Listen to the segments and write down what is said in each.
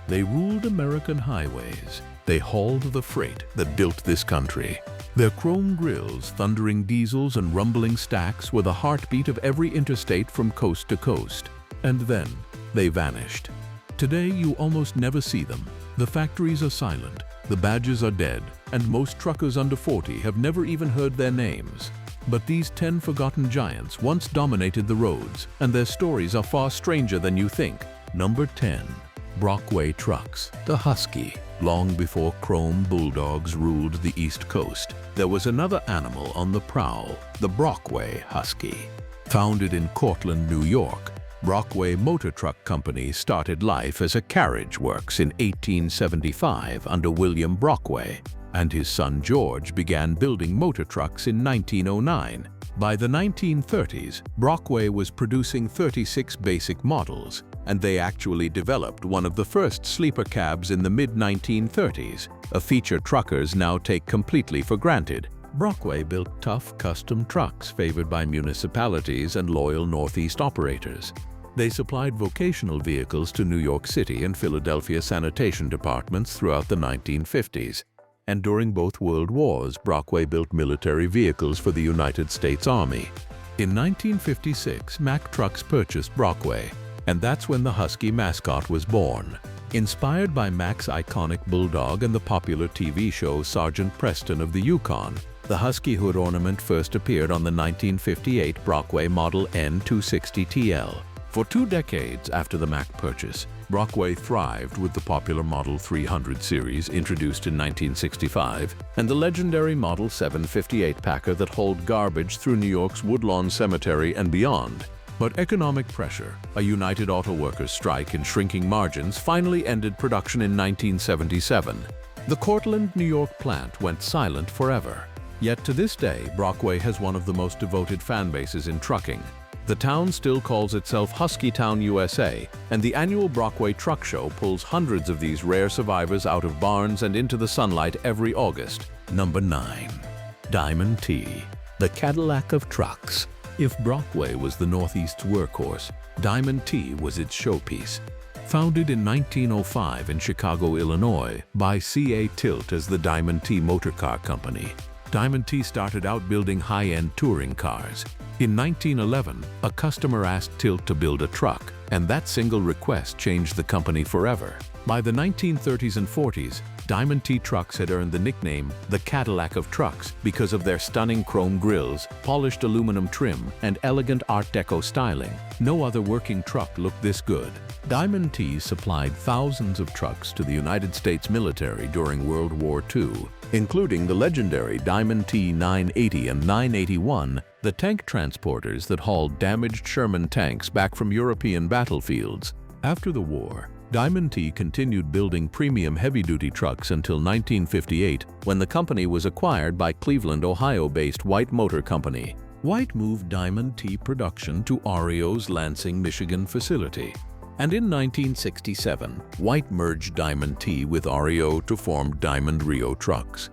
They ruled American highways. They hauled the freight that built this country. Their chrome grills, thundering diesels, and rumbling stacks were the heartbeat of every interstate from coast to coast. And then they vanished. Today, you almost never see them. The factories are silent, the badges are dead, and most truckers under 40 have never even heard their names. But these 10 forgotten giants once dominated the roads, and their stories are far stranger than you think. Number 10. Brockway Trucks, the Huskie. Long before chrome bulldogs ruled the East Coast, there was another animal on the prowl, the Brockway Huskie. Founded in Cortland, New York, Brockway Motor Truck Company started life as a carriage works in 1875 under William Brockway, and his son George began building motor trucks in 1909. By the 1930s, Brockway was producing 36 basic models, and they actually developed one of the first sleeper cabs in the mid-1930s, a feature truckers now take completely for granted. Brockway built tough, custom trucks favored by municipalities and loyal Northeast operators. They supplied vocational vehicles to New York City and Philadelphia sanitation departments throughout the 1950s. And during both World Wars, Brockway built military vehicles for the United States Army. In 1956, Mack Trucks purchased Brockway, and that's when the Husky mascot was born. Inspired by Mack's iconic bulldog and the popular TV show Sergeant Preston of the Yukon, the Husky hood ornament first appeared on the 1958 Brockway Model N260TL. For 2 decades after the Mack purchase, Brockway thrived with the popular Model 300 series introduced in 1965 and the legendary Model 758 Packer that hauled garbage through New York's Woodlawn Cemetery and beyond. But economic pressure, a United Auto Workers strike and shrinking margins finally ended production in 1977. The Cortland, New York plant went silent forever. Yet to this day, Brockway has one of the most devoted fan bases in trucking. The town still calls itself Husky Town, USA, and the annual Brockway Truck Show pulls hundreds of these rare survivors out of barns and into the sunlight every August. Number 9. Diamond T, the Cadillac of trucks. If Brockway was the Northeast's workhorse, Diamond T was its showpiece. Founded in 1905 in Chicago, Illinois, by C.A. Tilt as the Diamond T Motor Car Company, Diamond T started out building high-end touring cars. In 1911, a customer asked Tilt to build a truck, and that single request changed the company forever. By the 1930s and 40s, Diamond T trucks had earned the nickname the Cadillac of trucks because of their stunning chrome grills, polished aluminum trim, and elegant Art Deco styling. No other working truck looked this good. Diamond T supplied thousands of trucks to the United States military during World War II, including the legendary Diamond T 980 and 981, the tank transporters that hauled damaged Sherman tanks back from European battlefields. After the war, Diamond T continued building premium heavy-duty trucks until 1958, when the company was acquired by Cleveland, Ohio-based White Motor Company. White moved Diamond T production to REO's Lansing, Michigan facility. And in 1967, White merged Diamond T with REO to form Diamond Rio Trucks.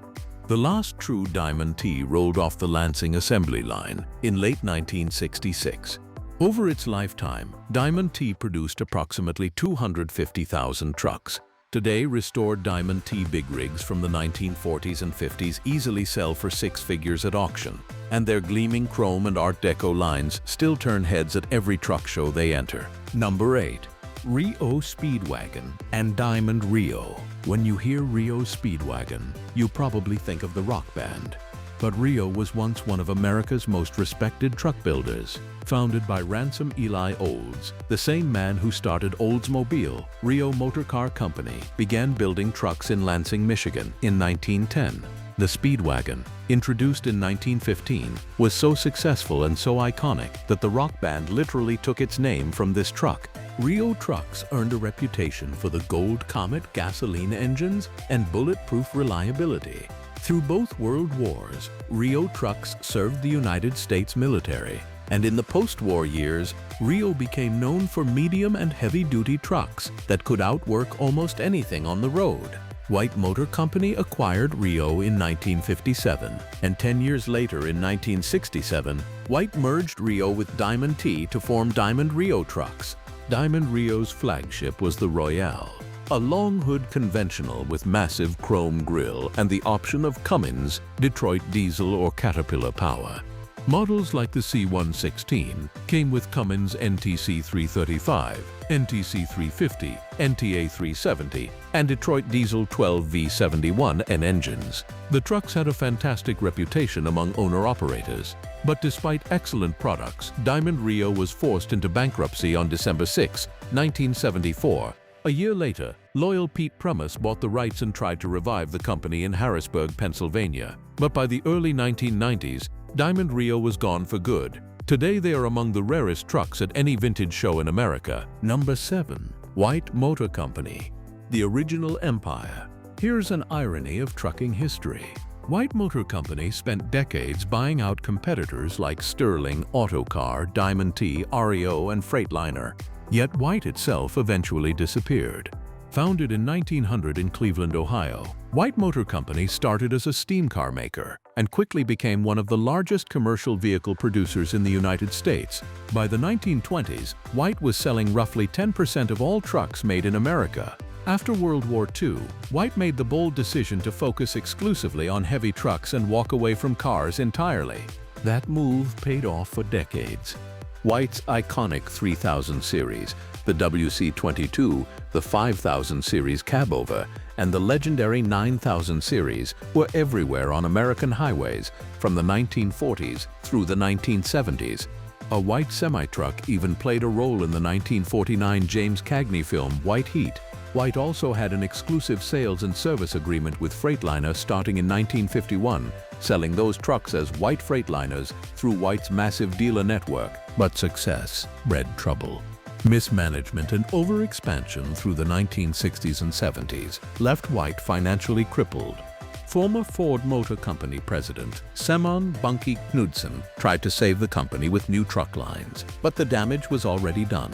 The last true Diamond T rolled off the Lansing assembly line in late 1966. Over its lifetime, Diamond T produced approximately 250,000 trucks. Today, restored Diamond T big rigs from the 1940s and 50s easily sell for 6 figures at auction, and their gleaming chrome and Art Deco lines still turn heads at every truck show they enter. Number 8. Rio Speedwagon and Diamond Rio. When you hear Rio Speedwagon, you probably think of the rock band. But Rio was once one of America's most respected truck builders. Founded by Ransom Eli Olds, the same man who started Oldsmobile, Rio Motor Car Company began building trucks in Lansing, Michigan in 1910. The Speedwagon, introduced in 1915, was so successful and so iconic that the rock band literally took its name from this truck. Rio trucks earned a reputation for the Gold Comet gasoline engines and bulletproof reliability. Through both world wars, Rio trucks served the United States military, and in the post-war years, Rio became known for medium and heavy-duty trucks that could outwork almost anything on the road. White Motor Company acquired Rio in 1957, and 10 years later in 1967, White merged Rio with Diamond T to form Diamond Rio Trucks. Diamond Rio's flagship was the Royale, A long hood conventional with massive chrome grille and the option of Cummins, Detroit diesel or Caterpillar power. Models like the C116 came with Cummins NTC 335, NTC 350, NTA 370, and Detroit Diesel 12V71N engines. The trucks had a fantastic reputation among owner-operators, but despite excellent products, Diamond Rio was forced into bankruptcy on December 6, 1974. A year later, loyal Pete Primus bought the rights and tried to revive the company in Harrisburg, Pennsylvania. But by the early 1990s, Diamond Rio was gone for good. Today they are among the rarest trucks at any vintage show in America. Number 7. White Motor Company. The original empire. Here's an irony of trucking history. White Motor Company spent decades buying out competitors like Sterling, Autocar, Diamond T, REO, and Freightliner. Yet White itself eventually disappeared. Founded in 1900 in Cleveland, Ohio, White Motor Company started as a steam car maker and quickly became one of the largest commercial vehicle producers in the United States. By the 1920s, White was selling roughly 10% of all trucks made in America. After World War II, White made the bold decision to focus exclusively on heavy trucks and walk away from cars entirely. That move paid off for decades. White's iconic 3000 series, the WC22, the 5000 series cabover, and the legendary 9000 series were everywhere on American highways from the 1940s through the 1970s. A White semi-truck even played a role in the 1949 James Cagney film White Heat. White also had an exclusive sales and service agreement with Freightliner starting in 1951, selling those trucks as White Freightliners through White's massive dealer network. But success bred trouble. Mismanagement and overexpansion through the 1960s and 70s left White financially crippled. Former Ford Motor Company president Semon Bunky Knudsen tried to save the company with new truck lines, but the damage was already done.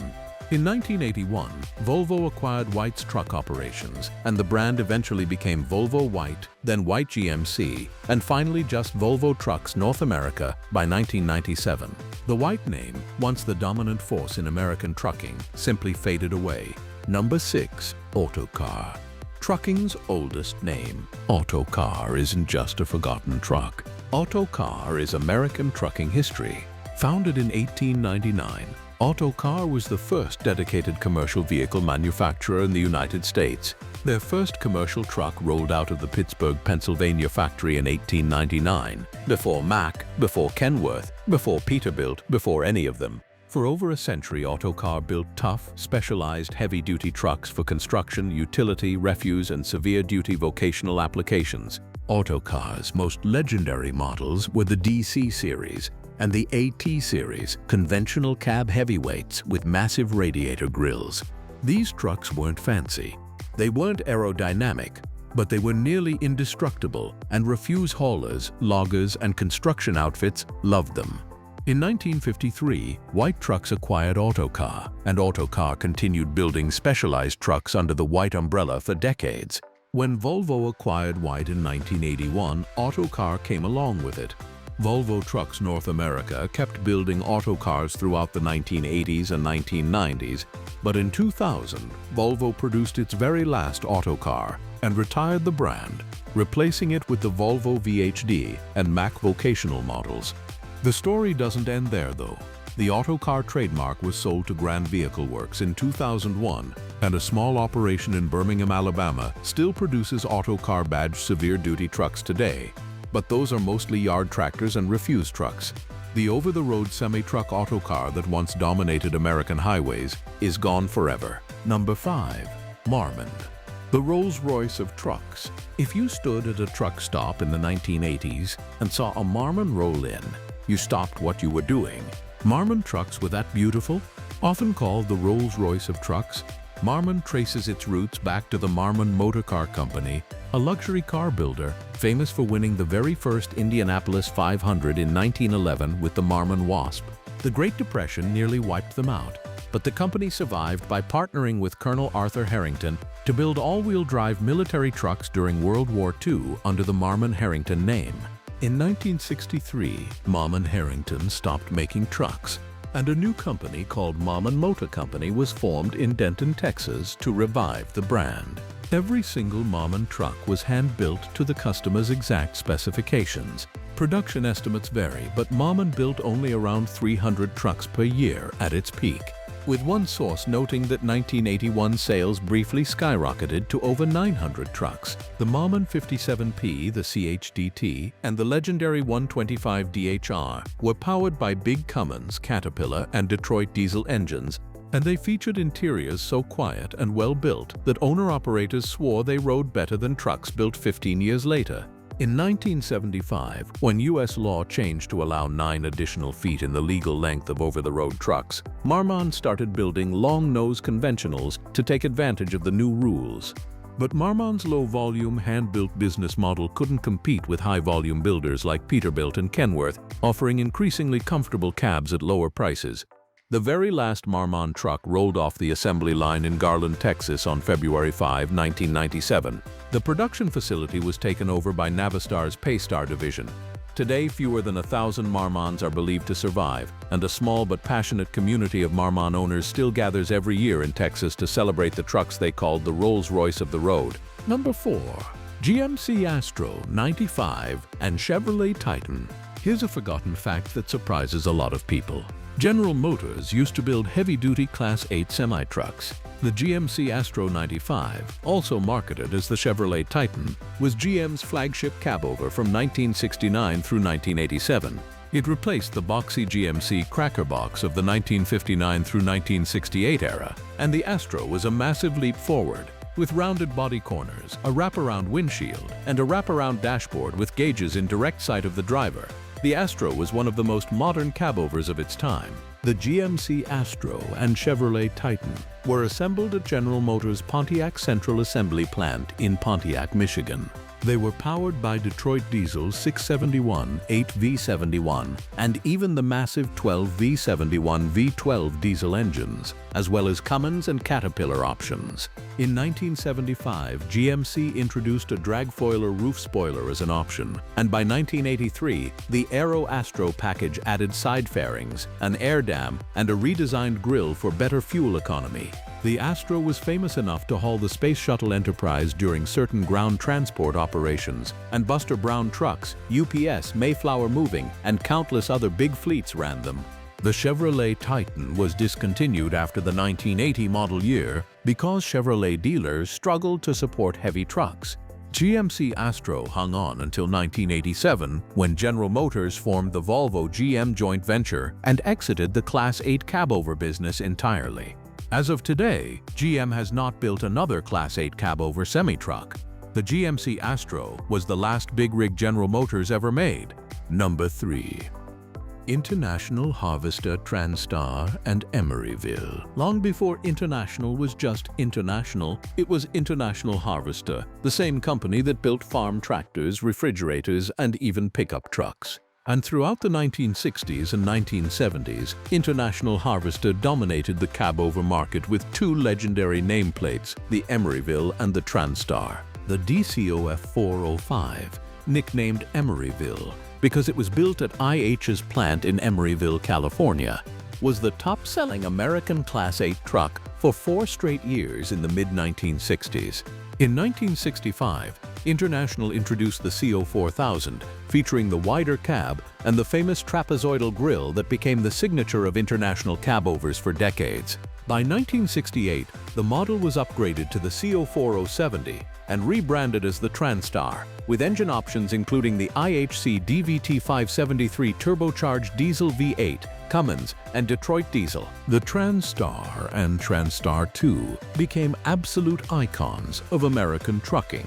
In 1981, Volvo acquired White's truck operations, and the brand eventually became Volvo White, then White GMC, and finally just Volvo Trucks North America by 1997. The White name, once the dominant force in American trucking, simply faded away. Number 6. Autocar. Trucking's oldest name. Autocar isn't just a forgotten truck. Autocar is American trucking history. Founded in 1899, Autocar was the first dedicated commercial vehicle manufacturer in the United States. Their first commercial truck rolled out of the Pittsburgh, Pennsylvania factory in 1899. Before Mack, before Kenworth, before Peterbilt, before any of them. For over a century, Autocar built tough, specialized heavy-duty trucks for construction, utility, refuse, and severe-duty vocational applications. Autocar's most legendary models were the DC series and the AT series, conventional cab heavyweights with massive radiator grills. These trucks weren't fancy. They weren't aerodynamic, but they were nearly indestructible, and refuse haulers, loggers, and construction outfits loved them. In 1953, White Trucks acquired Autocar, and Autocar continued building specialized trucks under the White umbrella for decades. When Volvo acquired White in 1981, Autocar came along with it. Volvo Trucks North America kept building autocars throughout the 1980s and 1990s, but in 2000, Volvo produced its very last autocar and retired the brand, replacing it with the Volvo VHD and Mack vocational models. The story doesn't end there, though. The Autocar trademark was sold to Grand Vehicle Works in 2001, and a small operation in Birmingham, Alabama still produces Autocar badged severe-duty trucks today. But those are mostly yard tractors and refuse trucks. The over-the-road semi-truck autocar that once dominated American highways is gone forever. Number 5. Marmon. The Rolls-Royce of trucks. If you stood at a truck stop in the 1980s and saw a Marmon roll in, you stopped what you were doing. Marmon trucks were that beautiful? Often called the Rolls-Royce of trucks, Marmon traces its roots back to the Marmon Motor Car Company, a luxury car builder famous for winning the very first Indianapolis 500 in 1911 with the Marmon Wasp. The Great Depression nearly wiped them out, but the company survived by partnering with Colonel Arthur Harrington to build all-wheel drive military trucks during World War II under the Marmon Harrington name. In 1963, Marmon Harrington stopped making trucks. and a new company called Marmon Motor Company was formed in Denton, Texas to revive the brand. Every single Marmon truck was hand-built to the customer's exact specifications. Production estimates vary, but Marmon built only around 300 trucks per year at its peak, with one source noting that 1981 sales briefly skyrocketed to over 900 trucks. The Marmon 57P, the CHDT, and the legendary 125 DHR were powered by big Cummins, Caterpillar, and Detroit diesel engines, and they featured interiors so quiet and well-built that owner-operators swore they rode better than trucks built 15 years later. In 1975, when U.S. law changed to allow 9 additional feet in the legal length of over-the-road trucks, Marmon started building long-nose conventionals to take advantage of the new rules. But Marmon's low-volume, hand-built business model couldn't compete with high-volume builders like Peterbilt and Kenworth, offering increasingly comfortable cabs at lower prices. The very last Marmon truck rolled off the assembly line in Garland, Texas on February 5, 1997. The production facility was taken over by Navistar's Paystar division. Today, fewer than 1,000 Marmons are believed to survive, and a small but passionate community of Marmon owners still gathers every year in Texas to celebrate the trucks they called the Rolls-Royce of the road. Number 4. GMC Astro 95 and Chevrolet Titan. Here's a forgotten fact that surprises a lot of people. General Motors used to build heavy-duty Class 8 semi-trucks. The GMC Astro 95, also marketed as the Chevrolet Titan, was GM's flagship cabover from 1969 through 1987. It replaced the boxy GMC Cracker Box of the 1959 through 1968 era, and the Astro was a massive leap forward, with rounded body corners, a wraparound windshield, and a wraparound dashboard with gauges in direct sight of the driver. The Astro was one of the most modern cabovers of its time. The GMC Astro and Chevrolet Titan were assembled at General Motors' Pontiac Central Assembly Plant in Pontiac, Michigan. They were powered by Detroit Diesel's 671, 8V71, and even the massive 12V71 V12 diesel engines, as well as Cummins and Caterpillar options. In 1975, GMC introduced a dragfoiler roof spoiler as an option, and by 1983, the Aero Astro package added side fairings, an air dam, and a redesigned grille for better fuel economy. The Astro was famous enough to haul the Space Shuttle Enterprise during certain ground transport operations, and Buster Brown trucks, UPS, Mayflower Moving, and countless other big fleets ran them. The Chevrolet Titan was discontinued after the 1980 model year because Chevrolet dealers struggled to support heavy trucks. GMC Astro hung on until 1987, when General Motors formed the Volvo-GM joint venture and exited the Class 8 cabover business entirely. As of today, GM has not built another Class 8 cabover semi-truck. The GMC Astro was the last big rig General Motors ever made. Number 3. International Harvester Transtar and Emeryville. Long before International was just International, it was International Harvester, the same company that built farm tractors, refrigerators, and even pickup trucks. And throughout the 1960s and 1970s, International Harvester dominated the cabover market with 2 legendary nameplates, the Emeryville and the Transtar. The DCOF 405, nicknamed Emeryville because it was built at IH's plant in Emeryville, California, was the top-selling American Class 8 truck for 4 straight years in the mid-1960s. In 1965, International introduced the CO4000, featuring the wider cab and the famous trapezoidal grille that became the signature of International cabovers for decades. By 1968, the model was upgraded to the CO4070 and rebranded as the Transtar, with engine options including the IHC DVT 573 turbocharged diesel V8, Cummins, and Detroit diesel. The Transtar and Transtar II became absolute icons of American trucking.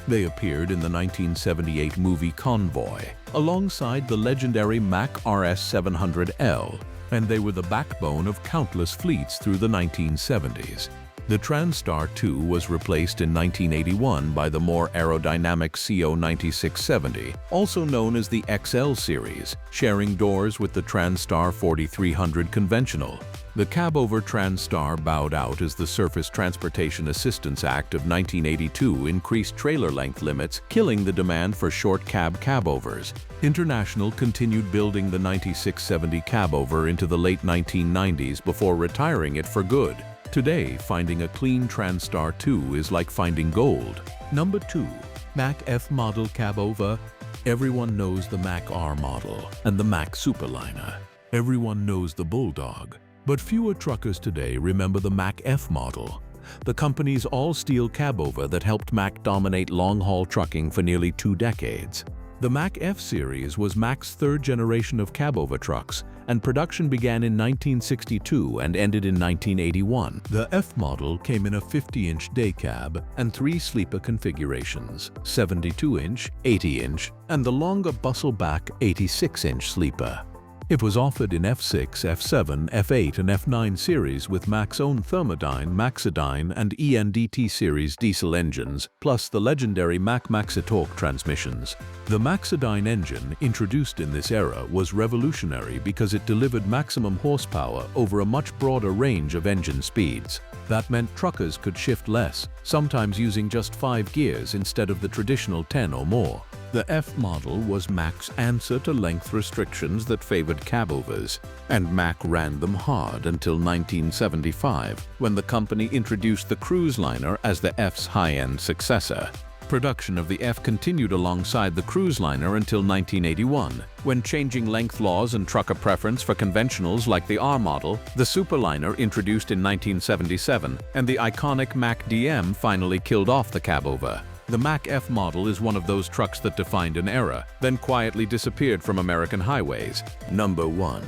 They appeared in the 1978 movie Convoy, alongside the legendary Mack RS 700L, and they were the backbone of countless fleets through the 1970s. The Transtar II was replaced in 1981 by the more aerodynamic CO 9670, also known as the XL series, sharing doors with the Transtar 4300 conventional. The cabover Transtar bowed out as the Surface Transportation Assistance Act of 1982 increased trailer length limits, killing the demand for short cab cabovers. International continued building the 9670 cabover into the late 1990s before retiring it for good. Today, finding a clean Transtar II is like finding gold. Number 2. Mack F Model cabover. Everyone knows the Mack R model and the Mack Superliner. Everyone knows the Bulldog. But fewer truckers today remember the Mack F model, the company's all-steel cabover that helped Mack dominate long-haul trucking for nearly 2 decades. The Mack F series was Mack's third generation of cabover trucks, and production began in 1962 and ended in 1981. The F model came in a 50-inch day cab and 3 sleeper configurations, 72-inch, 80-inch, and the longer bustle-back 86-inch sleeper. It was offered in F6, F7, F8, and F9 series with Mack's own Thermodyne, Maxidyne, and ENDT series diesel engines, plus the legendary Mack Maxitorque transmissions. The Maxidyne engine, introduced in this era, was revolutionary because it delivered maximum horsepower over a much broader range of engine speeds. That meant truckers could shift less, sometimes using just 5 gears instead of the traditional 10 or more. The F model was Mack's answer to length restrictions that favored cabovers, and Mack ran them hard until 1975, when the company introduced the cruiseliner as the F's high-end successor. Production of the F continued alongside the cruiseliner until 1981, when changing length laws and trucker preference for conventionals like the R model, the Superliner introduced in 1977, and the iconic Mack DM finally killed off the cabover. The Mack F model is one of those trucks that defined an era, then quietly disappeared from American highways. Number 1.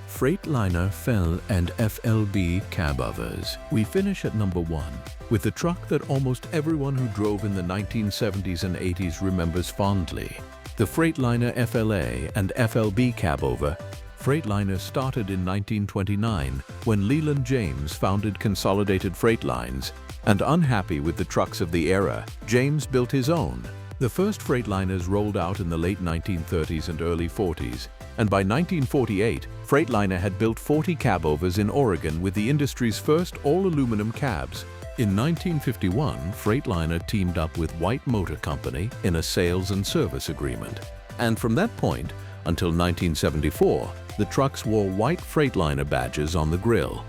Freightliner FLA and FLB cabovers. We finish at number 1 with the truck that almost everyone who drove in the 1970s and 80s remembers fondly. The Freightliner FLA and FLB cabover. Freightliner started in 1929 when Leland James founded Consolidated Freight Lines, and unhappy with the trucks of the era, James built his own. The first Freightliners rolled out in the late 1930s and early 40s, and by 1948, Freightliner had built 40 cabovers in Oregon with the industry's first all-aluminum cabs. In 1951, Freightliner teamed up with White Motor Company in a sales and service agreement. And from that point until 1974, the trucks wore white Freightliner badges on the grille.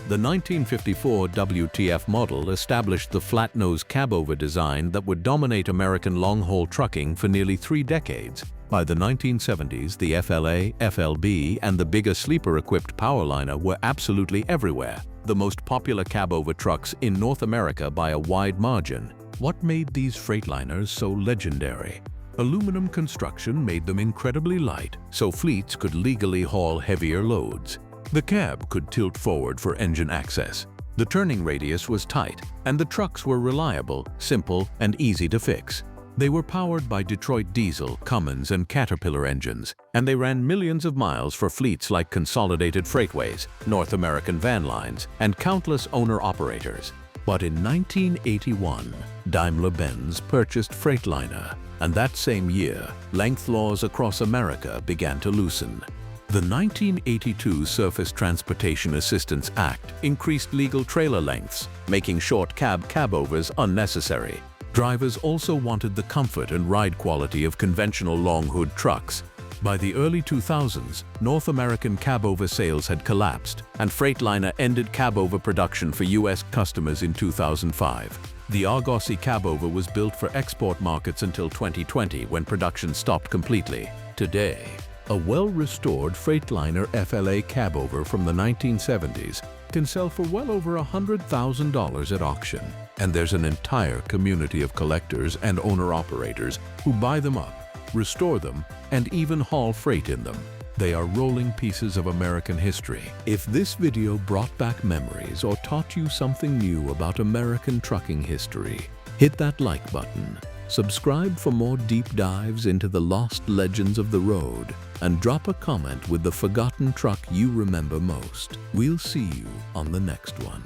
The 1954 WTF model established the flat-nose cabover design that would dominate American long-haul trucking for nearly 3 decades. By the 1970s, the FLA, FLB, and the bigger sleeper-equipped Powerliner were absolutely everywhere, the most popular cabover trucks in North America by a wide margin. What made these Freightliners so legendary? Aluminum construction made them incredibly light, so fleets could legally haul heavier loads. The cab could tilt forward for engine access. The turning radius was tight, and the trucks were reliable, simple, and easy to fix. They were powered by Detroit Diesel, Cummins, and Caterpillar engines, and they ran millions of miles for fleets like Consolidated Freightways, North American Van Lines, and countless owner-operators. But in 1981, Daimler-Benz purchased Freightliner, and that same year, length laws across America began to loosen. The 1982 Surface Transportation Assistance Act increased legal trailer lengths, making short cab cabovers unnecessary. Drivers also wanted the comfort and ride quality of conventional long-hood trucks. By the early 2000s, North American cabover sales had collapsed, and Freightliner ended cabover production for U.S. customers in 2005. The Argosy cabover was built for export markets until 2020, when production stopped completely. Today, a well-restored Freightliner FLA cabover from the 1970s can sell for well over $100,000 at auction. And there's an entire community of collectors and owner-operators who buy them up, restore them, and even haul freight in them. They are rolling pieces of American history. If this video brought back memories or taught you something new about American trucking history, hit that like button. Subscribe for more deep dives into the lost legends of the road, and drop a comment with the forgotten truck you remember most. We'll see you on the next one.